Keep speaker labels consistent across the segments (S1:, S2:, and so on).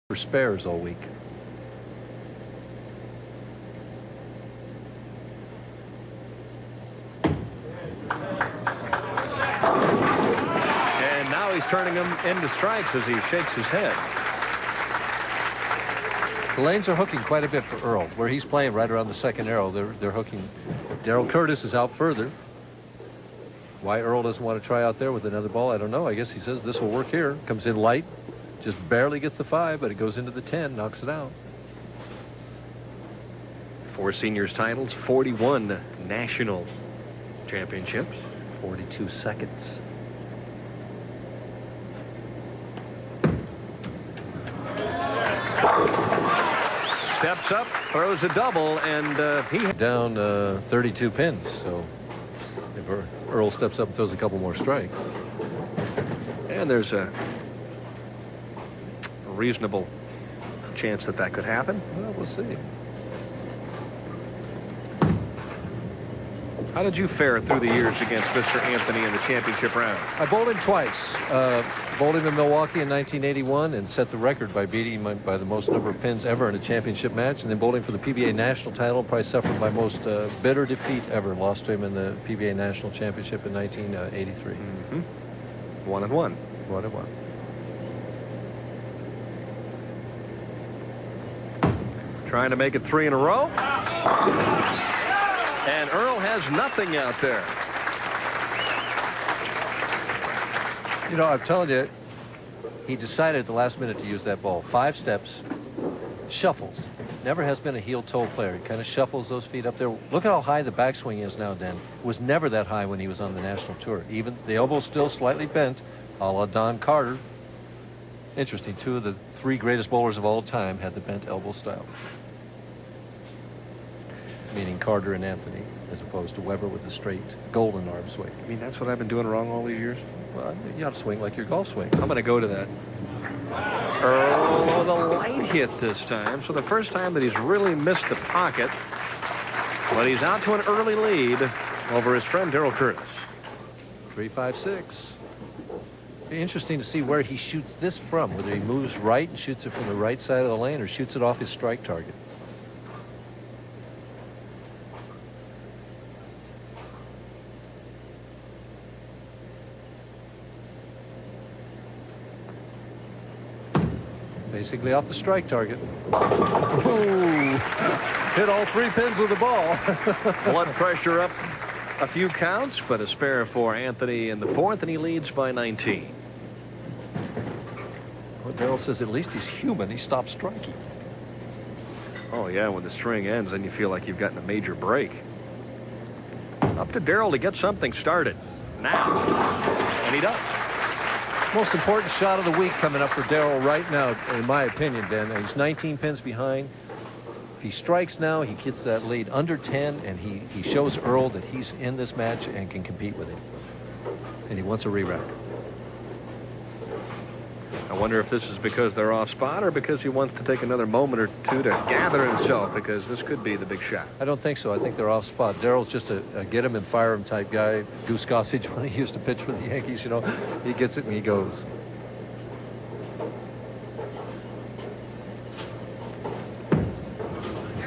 S1: for spares all week.
S2: And now he's turning them into strikes as he shakes his head.
S1: The lanes are hooking quite a bit for Earl. Where he's playing right around the second arrow, they're hooking. Darrell Curtis is out further. Why Earl doesn't want to try out there with another ball, I don't know. I guess he says this will work here. Comes in light, just barely gets the 5, but it goes into the 10, knocks it out.
S2: 4 seniors titles, 41 national championships.
S1: 42 seconds.
S2: Steps up, throws a double, and he
S1: down 32 pins. So if Earl steps up and throws a couple more strikes.
S2: And there's a reasonable chance that that could happen.
S1: Well, we'll see.
S2: How did you fare through the years against Mr. Anthony in the championship round?
S1: I bowled him twice. Bowled him in Milwaukee in 1981 and set the record by beating him by the most number of pins ever in a championship match. And then bowled him for the PBA national title. Probably suffered my most bitter defeat ever. Lost to him in the PBA national championship in 1983.
S2: 1-1.
S1: 1-1.
S2: Trying to make it 3 in a row. And Earl has nothing out there.
S1: You know, I'm telling you, he decided at the last minute to use that ball. 5 steps, shuffles. Never has been a heel-toe player. He kind of shuffles those feet up there. Look at how high the backswing is now, Dan. It was never that high when he was on the national tour. Even the elbow's still slightly bent, a la Don Carter. Interesting, 2 of the 3 greatest bowlers of all time had the bent elbow style. Meaning Carter and Anthony, as opposed to Weber with the straight golden arm swing.
S2: I mean, that's what I've been doing wrong all these years.
S1: Well, you ought to swing like your golf swing.
S2: I'm going to go to that. Earl with a light hit this time. So the first time that he's really missed the pocket. But he's out to an early lead over his friend Darrell Curtis.
S1: 3-5-6. Be interesting to see where he shoots this from. Whether he moves right and shoots it from the right side of the lane or shoots it off his strike target. Basically off the strike target. Ooh. Hit all 3 pins with the ball.
S2: Blood pressure up a few counts, but a spare for Anthony in the 4th, and he leads by 19.
S1: Well, Darrell says at least he's human. He stopped striking.
S2: Oh, yeah, when the string ends, then you feel like you've gotten a major break. Up to Darrell to get something started now. And he does.
S1: Most important shot of the week coming up for Darrell right now, in my opinion, Dan. He's 19 pins behind. If he strikes now, he gets that lead under 10, and he shows Earl that he's in this match and can compete with him. And he wants a re-rack.
S2: I wonder if this is because they're off spot or because he wants to take another moment or 2 to gather himself, because this could be the big shot.
S1: I don't think so. I think they're off spot. Darrell's just a get him and fire him type guy. Goose Gossage, when he used to pitch for the Yankees, you know, he gets it and he goes.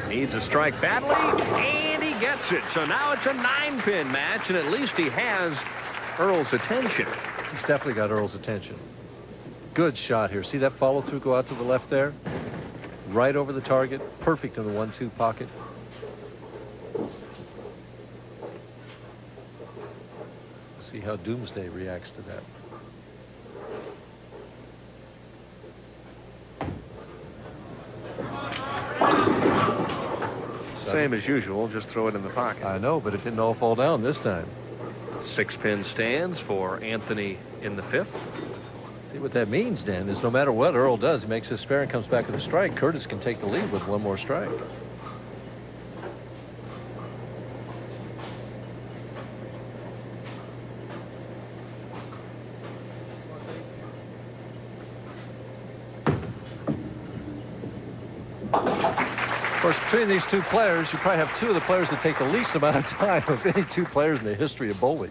S2: Needs a strike badly, and he gets it. So now it's a 9-pin match, and at least he has Earl's attention.
S1: He's definitely got Earl's attention. Good shot here. See that follow through go out to the left there? Right over the target. Perfect in the 1-2 pocket. See how Doomsday reacts to that.
S2: Same as usual, just throw it in the pocket.
S1: I know, but it didn't all fall down this time.
S2: 6-pin stands for Anthony in the 5th.
S1: See what that means, Dan, is no matter what Earl does, he makes his spare and comes back with a strike. Curtis can take the lead with 1 more strike. Of course, between these 2 players, you probably have 2 of the players that take the least amount of time of any 2 players in the history of bowling.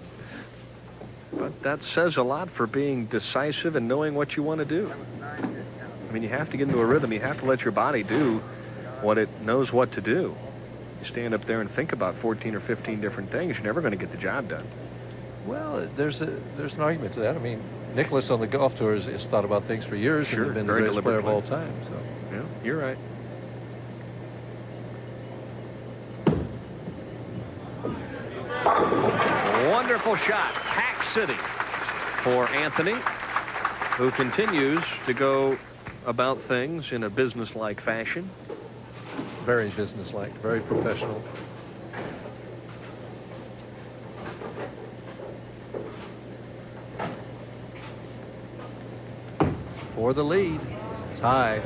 S2: But that says a lot for being decisive and knowing what you want to do. I mean, you have to get into a rhythm. You have to let your body do what it knows what to do. You stand up there and think about 14 or 15 different things, you're never going to get the job done.
S1: Well, there's an argument to that. I mean, Nicklaus on the golf tour has thought about things for years.
S2: Sure,
S1: and been the
S2: very
S1: greatest player of all
S2: deliberately.
S1: time. So.
S2: Yeah, you're right. Wonderful shot. Hack City for Anthony, who continues to go about things in a business-like fashion.
S1: Very businesslike, very professional. For the lead. Tie.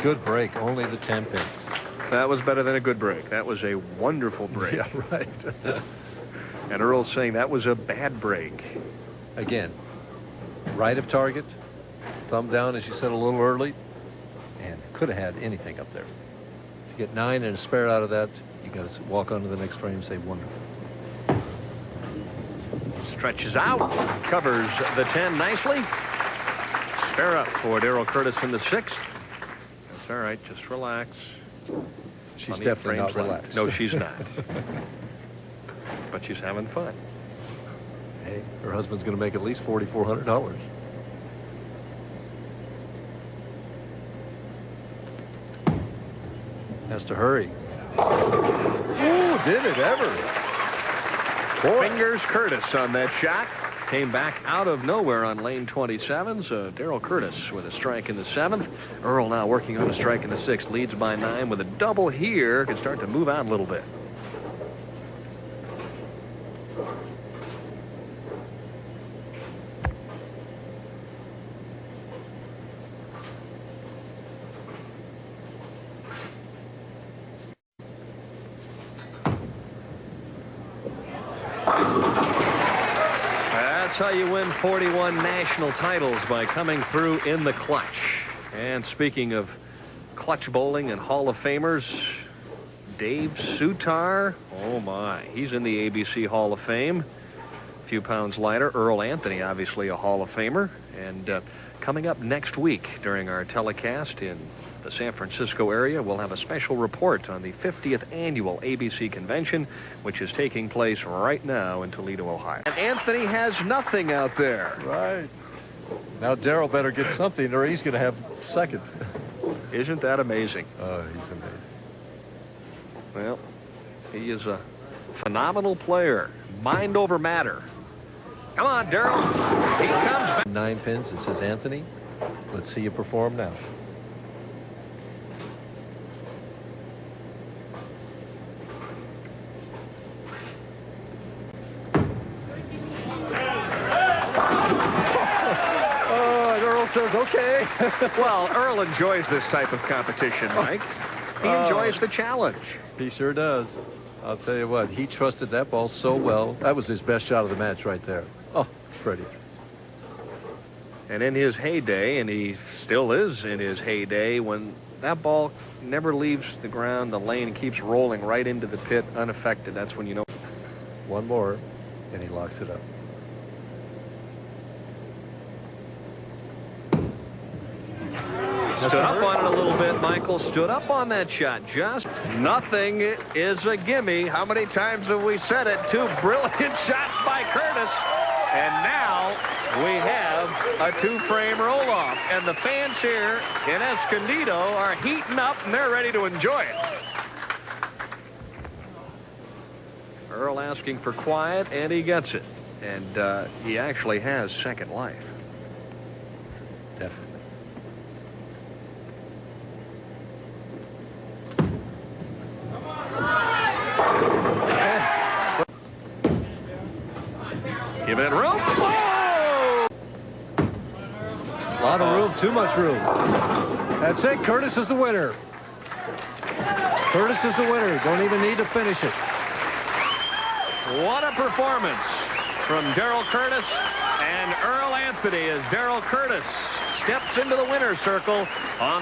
S1: Good break, only the 10 pin.
S2: That was better than a good break. That was a wonderful break.
S1: Yeah, right.
S2: And Earl's saying that was a bad break.
S1: Again, right of target, thumb down, as you said, a little early, and could have had anything up there. To get 9 and a spare out of that, you got to walk onto the next frame and say wonderful.
S2: Stretches out, covers the 10 nicely. Spare up for Darrell Curtis in the 6th. That's all right, just relax.
S1: She's
S2: Plenty of
S1: definitely not
S2: frames left.
S1: relaxed.
S2: No, she's not. But she's having fun.
S1: Hey, her husband's going to make at least $4,400. Has to hurry. Ooh, did it ever? Boy.
S2: Fingers Curtis on that shot. Came back out of nowhere on lane 27. So Darrell Curtis with a strike in the 7th. Earl now working on a strike in the 6th. Leads by 9 with a double here. Can start to move out a little bit. That's how you win 41 national titles, by coming through in the clutch. And speaking of clutch bowling and Hall of Famers, Dave Sutar, oh my, he's in the ABC Hall of Fame. A few pounds lighter. Earl Anthony, obviously a Hall of Famer. And coming up next week during our telecast in the San Francisco area, we'll have a special report on the 50th annual ABC convention, which is taking place right now in Toledo, Ohio. And Anthony has nothing out there.
S1: Right. Now Darrell better get something or he's going to have second.
S2: Isn't that amazing?
S1: Oh, he's amazing.
S2: Well, he is a phenomenal player. Mind over matter. Come on, Darrell. He comes back.
S1: 9 pins. It says Anthony. Let's see you perform now. Says okay.
S2: Well, Earl enjoys this type of competition, Mike. He enjoys the challenge.
S1: He sure does. I'll tell you what, he trusted that ball so well. That was his best shot of the match right there. Oh, Freddie.
S2: And in his heyday, and he still is in his heyday, when that ball never leaves the ground, the lane keeps rolling right into the pit unaffected, that's when you know.
S1: One more, and he locks it up.
S2: Stood up on it a little bit, Michael. Stood up on that shot. Just nothing is a gimme. How many times have we said it? 2 brilliant shots by Curtis. And now we have a 2-frame roll-off. And the fans here in Escondido are heating up, and they're ready to enjoy it. Earl asking for quiet, and he gets it. And he actually has second life.
S1: Definitely.
S2: Give it room. Oh!
S1: A lot of room, too much room. That's it. Curtis is the winner. Curtis is the winner. Don't even need to finish it.
S2: What a performance from Darrell Curtis and Earl Anthony as Darrell Curtis steps into the winner's circle on the